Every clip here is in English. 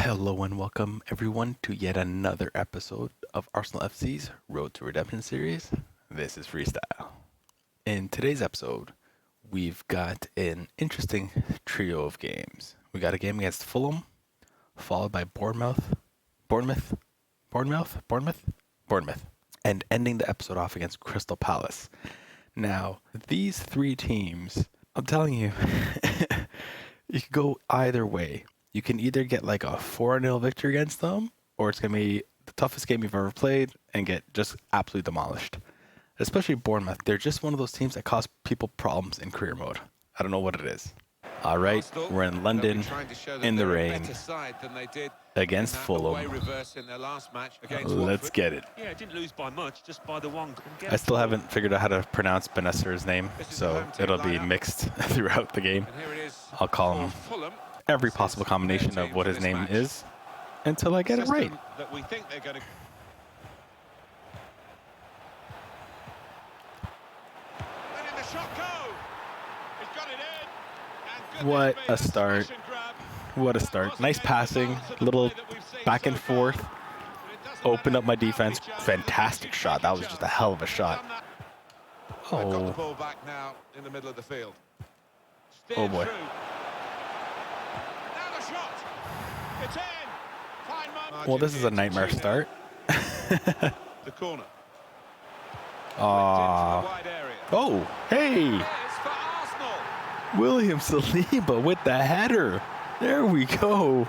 Hello and welcome everyone to yet another episode of Arsenal FC's Road to Redemption series. This is Freestyle. In today's episode, we've got an interesting trio of games. We got a game against Fulham, followed by Bournemouth, and ending the episode off against Crystal Palace. Now, these three teams, I'm telling you, you could go either way. You can either get like a 4-0 victory against them, or it's going to be the toughest game you've ever played and get just absolutely demolished. Especially Bournemouth. They're just one of those teams that cause people problems in career mode. I don't know what it is. All right, we're in London in the rain against Fulham. Let's get it. Yeah, it didn't lose by much, just by the one. I still haven't figured out how to pronounce Benesser's name, so it'll be mixed throughout the game. I'll call him every possible combination of what his name is until I get it right. What a start. What a start. Nice passing, little back and forth. Open up my defense. Fantastic shot. That was just a hell of a shot. Oh. Oh boy. Well, this is a nightmare start. The corner. Oh, hey! William Saliba with the header. There we go.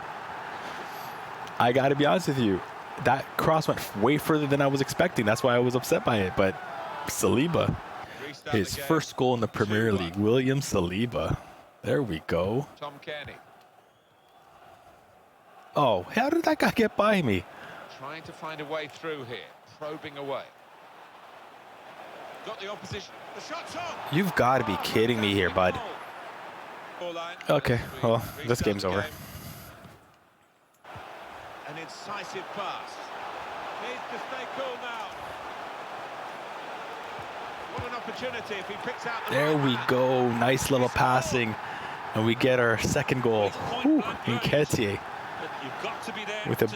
I got to be honest with you. That cross went way further than I was expecting. That's why I was upset by it. But Saliba, his first goal in the Premier League. William Saliba. There we go. Tom Kearney. Oh, how did that guy get by me? Trying to find a way through here, probing away. Got the opposition. The shot's on. You've got to be kidding me here, bud. Okay, well, this game's over. An incisive pass. Needs to stay cool now. What an opportunity if he picks out the There we go. Nice little passing. And we get our second goal. Ooh, Nketiah. With a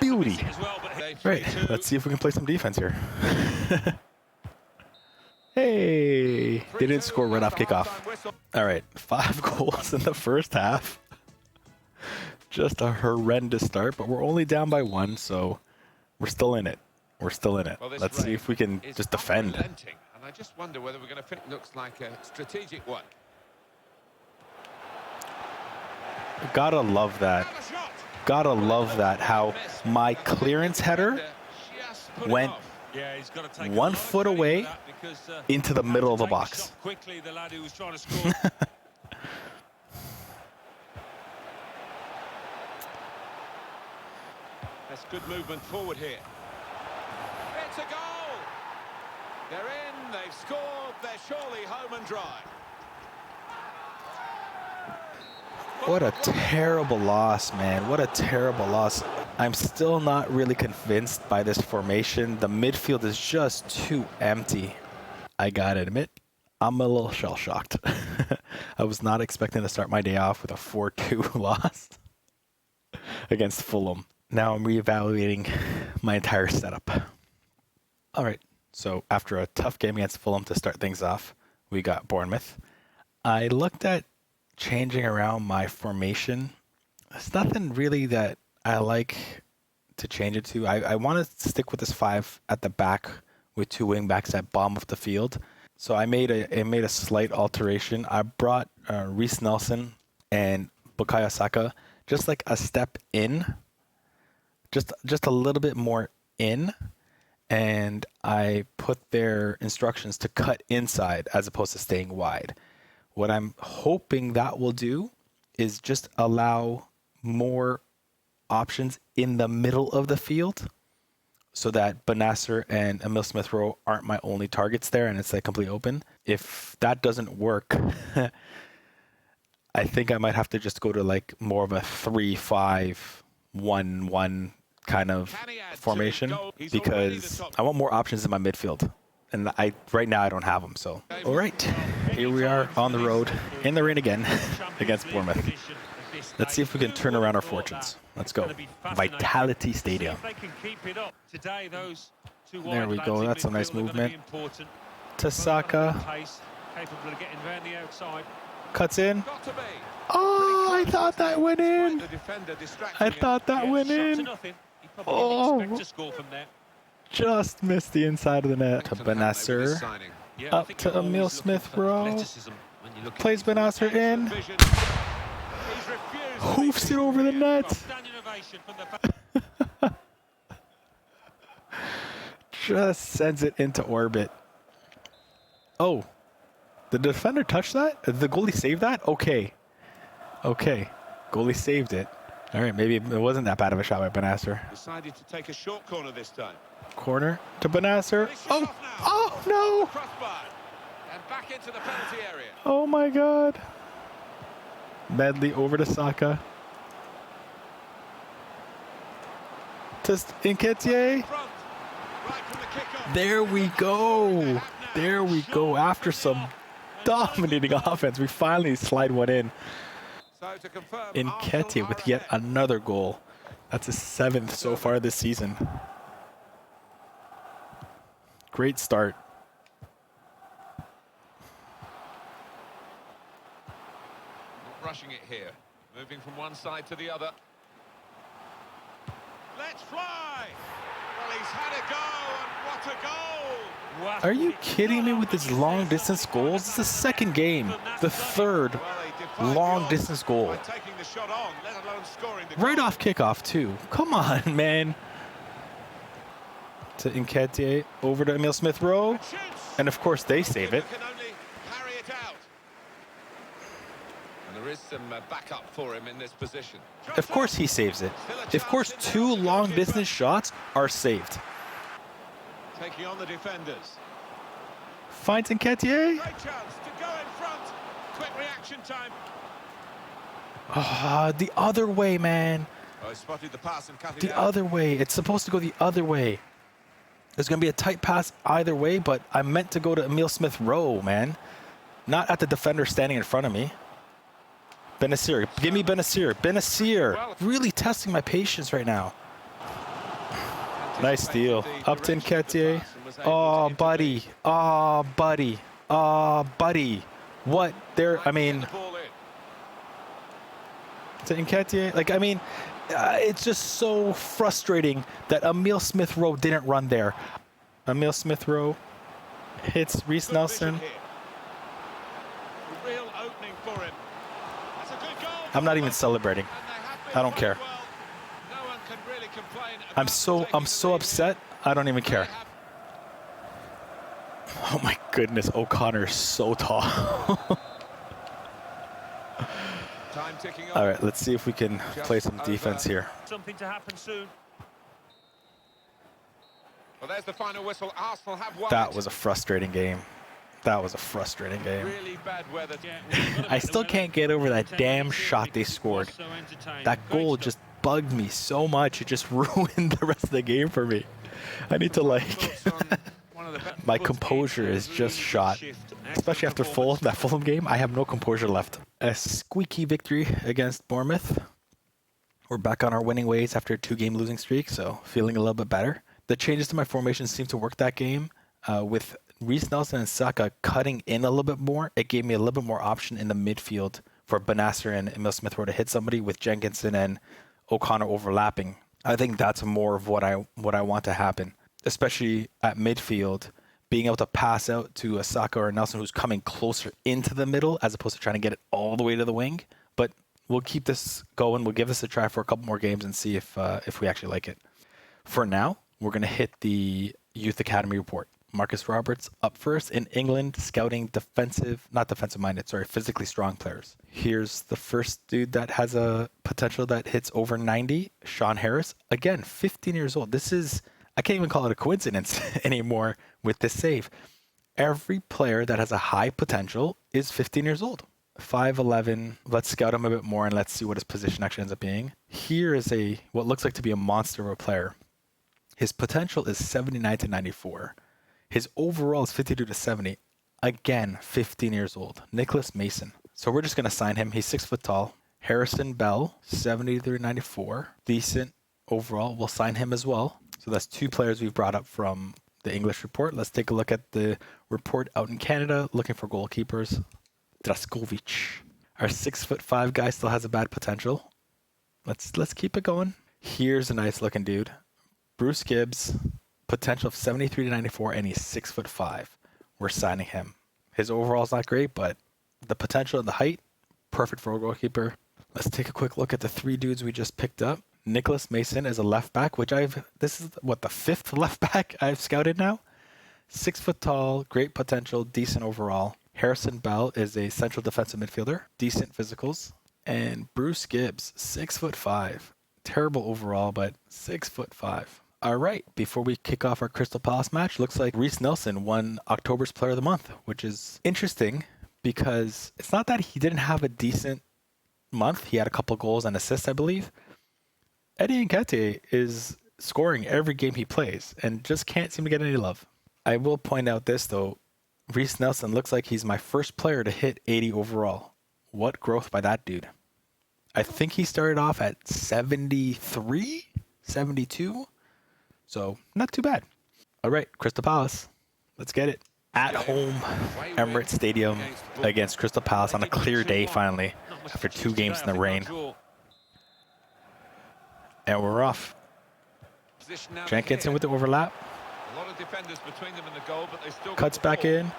beauty. Right, let's see if we can play some defense here. Hey, they didn't score right off kickoff. All right, 5 goals in the first half. Just a horrendous start, but we're only down by 1, so we're still in it. We're still in it. Let's see if we can just defend. And I just wonder whether we're going to fit. Looks like a strategic one. Gotta love that. Gotta love that, how my clearance header went 1 foot away into the middle of the box. That's good movement forward here. It's a goal. They're in, they've scored, they're surely home and dry. What a terrible loss, man. What a terrible loss. I'm still not really convinced by this formation. The midfield is just too empty. I gotta admit, I'm a little shell-shocked. I was not expecting to start my day off with a 4-2 loss against Fulham. Now I'm reevaluating my entire setup. All right, so after a tough game against Fulham to start things off, we got Bournemouth. I looked at changing around my formation. There's nothing really that I like to change it to. I want to stick with this 5 at the back with 2 wing backs at bottom of the field. So I made a slight alteration. I brought Reece Nelson and Bukayo Saka just like a step in, just a little bit more in, and I put their instructions to cut inside as opposed to staying wide. What I'm hoping that will do is just allow more options in the middle of the field so that Benasser and Emil Smith-Rowe aren't my only targets there and it's like completely open. If that doesn't work, I think I might have to just go to like more of a 3-5-1-1 kind of formation because I want more options in my midfield. And right now I don't have them. So, all right, here we are on the road in the rain again against Bournemouth. Let's see if we can turn around our fortunes. Let's go. Vitality Stadium. There we go. That's a nice movement. To Saka. Cuts in. Oh, I thought that went in. I thought that went in. Oh, just missed the inside of the net. To Benasser. Up to Emile Smith-Rowe. Plays Benasser in. Hoofs it over the net. Just sends it into orbit. Oh. Did the defender touch that? Did the goalie save that? Okay. Okay. Goalie saved it. All right, maybe it wasn't that bad of a shot by Benasser. Decided to take a short corner this time. Corner to Benasser. Oh, oh no! And back into the penalty area. Oh my God. Medley over to Saka. To Nketiah. There we go. There we go. After some dominating offense, we finally slide one in. Nketiah with yet another goal. That's his 7th so far this season. Great start. Not rushing it here. Moving from one side to the other. Let's fly! Well, he's had a go, and what a goal! Are you kidding me with these long distance goals? It's the second game, the third long distance goal. Right off kickoff too. Come on, man. To Nketiah, over to Emile Smith-Rowe, and of course they save it. And there is some backup for him in this position. Of course he saves it. Of course 2 long distance shots are saved. Taking on the defenders. Finds Nketiah. Great chance to go in front. Quick reaction time. Ah, the other way, man. Oh, spotted the pass and cut it The out. other way. It's supposed to go the other way. There's going to be a tight pass either way, but I meant to go to Emile Smith-Rowe, man. Not at the defender standing in front of me. Benasser. Give me Benasser. Benasser. Really testing my patience right now. Nice steal. Up to Nketiah. Oh, buddy. Oh, buddy. Oh, buddy. What? There, I mean... To Nketiah. Like, I mean... it's just so frustrating that Emile Smith-Rowe didn't run there. Emile Smith-Rowe hits Reece Nelson. I'm not even celebrating. I don't care. I'm so upset. I don't even care. Oh my goodness, O'Connor is so tall. All right, let's see if we can play some defense here. Something to happen soon. Well, there's the final whistle. Arsenal have won. That was a frustrating game. That was a frustrating game. Really bad weather. I still can't get over that damn shot they scored. That goal just bugged me so much. It just ruined the rest of the game for me. I need to like... My composure is just shot. Especially after that Fulham game, I have no composure left. A squeaky victory against Bournemouth. We're back on our winning ways after a 2-game losing streak, so feeling a little bit better. The changes to my formation seemed to work that game. With Reece Nelson and Saka cutting in a little bit more, it gave me a little bit more option in the midfield for Benasser and Emile Smith-Rowe to hit somebody, with Jenkinson and O'Connor overlapping. I think that's more of what I want to happen, especially at midfield. Being able to pass out to a Saka or a Nelson who's coming closer into the middle as opposed to trying to get it all the way to the wing. But we'll keep this going. We'll give this a try for a couple more games and see if we actually like it. For now, we're going to hit the Youth Academy report. Marcus Roberts up first in England, scouting physically strong players. Here's the first dude that has a potential that hits over 90, Sean Harris. Again, 15 years old. This is... I can't even call it a coincidence anymore with this save. Every player that has a high potential is 15 years old. 5'11". Let's scout him a bit more and let's see what his position actually ends up being. Here is what looks like to be a monster of a player. His potential is 79 to 94. His overall is 52 to 70. Again, 15 years old. Nicholas Mason. So we're just going to sign him. He's 6 foot tall. Harrison Bell, 73.94. Decent overall. We'll sign him as well. So that's 2 players we've brought up from the English report. Let's take a look at the report out in Canada, looking for goalkeepers. Draskovic. Our 6'5" guy still has a bad potential. Let's keep it going. Here's a nice looking dude. Bruce Gibbs, potential of 73.94, and he's 6'5". We're signing him. His overall's not great, but the potential and the height, perfect for a goalkeeper. Let's take a quick look at the 3 dudes we just picked up. Nicholas Mason is a left back, which this is what, the 5th left back I've scouted now. 6 foot tall, great potential, decent overall. Harrison Bell is a central defensive midfielder, decent physicals. And Bruce Gibbs, 6'5". Terrible overall, but 6'5". All right, before we kick off our Crystal Palace match, looks like Reece Nelson won October's Player of the Month, which is interesting because it's not that he didn't have a decent month. He had a couple goals and assists, I believe. Eddie Nketiah is scoring every game he plays and just can't seem to get any love. I will point out this, though. Reece Nelson looks like he's my first player to hit 80 overall. What growth by that dude. I think he started off at 73, 72. So not too bad. All right, Crystal Palace. Let's get it. At home, Emirates Stadium against Crystal Palace on a clear day finally after 2 games in the rain. And we're off. Jenkinson with the overlap. Cuts back in.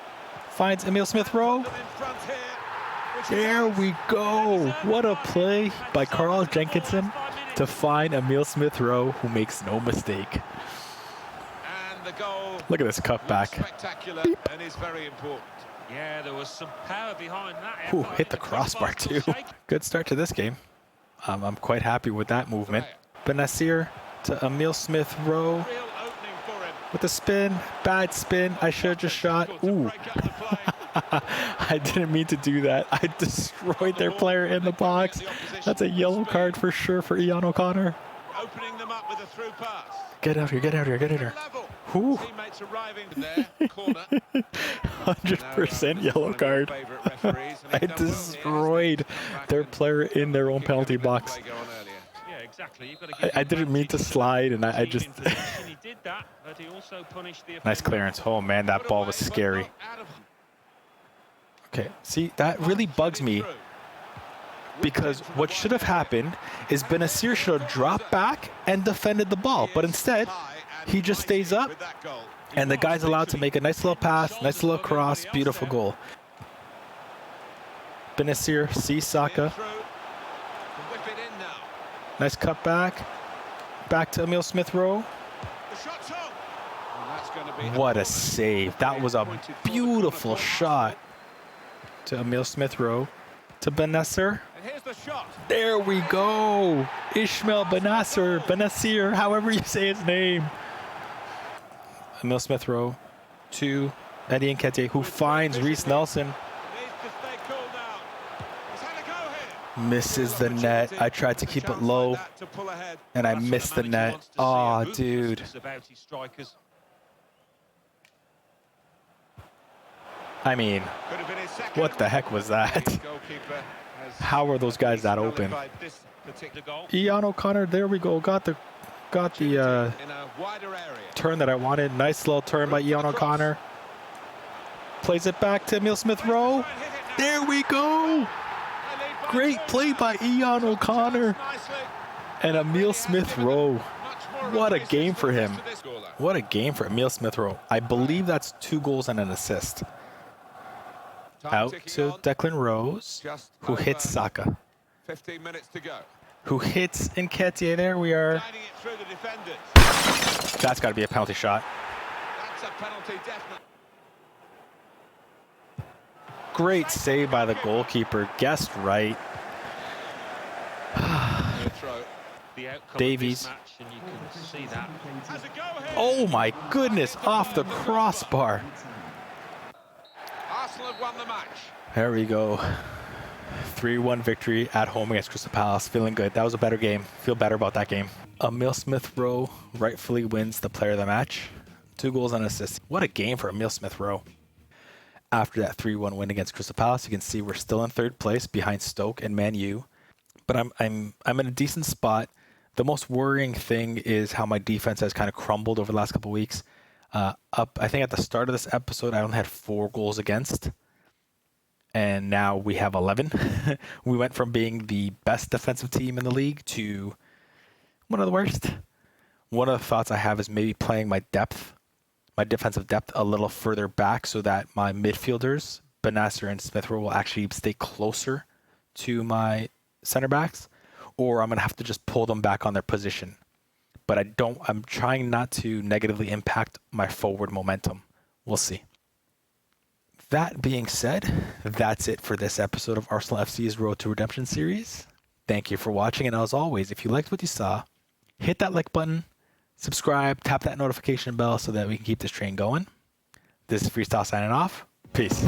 Finds Emil Smith-Rowe. There we go. What a play by Carl Jenkinson to find Emil Smith-Rowe, who makes no mistake. Look at this cutback. And is very important. Yeah, there was some power behind that. Ooh, hit the crossbar too. Good start to this game. I'm quite happy with that movement. Benazir to Emil Smith-Rowe with a spin. Bad spin. I should have just shot. Ooh. I didn't mean to do that. I destroyed their player in the box. That's a yellow card for sure for Ian O'Connor. Opening them up with a through pass. Get out here, get out here, get out here. Ooh. Teammates arriving there, corner. 100% yellow card. I destroyed their player in their own penalty box. Yeah, exactly. I didn't mean to slide, and I just... Nice clearance. Oh, man, that ball was scary. Okay, see, that really bugs me. Because what should have happened is Benazir should have dropped back and defended the ball. But instead, he just stays up, and the guy's allowed to make a nice little pass, nice little cross, beautiful goal. Benazir sees Saka. Nice cut back. Back to Emil Smith-Rowe. What a save. That was a beautiful shot to Emil Smith-Rowe. To Benazir. There we go. Ismail Benazir, however you say his name. Emil Smith-Rowe to Eddie Nketiah, who finds Reece Nelson. Misses the net. I tried to keep it low, and I missed the net. Oh, dude. I mean, what the heck was that? How are those guys that open? Ian O'Connor, there we go. Got the turn that I wanted. Nice little turn by Ian O'Connor. Plays it back to Emil Smith-Rowe. There we go. Great play by Ian O'Connor. And Emil Smith-Rowe. What a game for him. What a game for Emil Smith-Rowe. I believe that's 2 goals and an assist. Out to Declan Rose, who hits Saka. 15 minutes to go. Who hits Nketiah. There we are. That's got to be a penalty shot. That's a penalty, definitely. Great save by the goalkeeper. Guessed right. Davies. Oh my goodness, off the crossbar. Arsenal have won the match. There we go. 3-1 victory at home against Crystal Palace. Feeling good. That was a better game. Feel better about that game. Emil Smith-Rowe rightfully wins the player of the match. 2 goals and assists. What a game for Emil Smith-Rowe. After that 3-1 win against Crystal Palace, you can see we're still in 3rd place behind Stoke and Man U. but I'm in a decent spot. The most worrying thing is how my defense has kind of crumbled over the last couple of weeks. I think at the start of this episode, I only had 4 goals against, and now we have 11. We went from being the best defensive team in the league to one of the worst. One of the thoughts I have is maybe playing my defensive depth a little further back so that my midfielders, Benasser and Smith Rowe, will actually stay closer to my center backs, or I'm going to have to just pull them back on their position. But I'm trying not to negatively impact my forward momentum. We'll see. That being said, that's it for this episode of Arsenal FC's Road to Redemption series. Thank you for watching, and as always, if you liked what you saw, hit that like button, subscribe, tap that notification bell so that we can keep this train going. This is Freestyle signing off. Peace.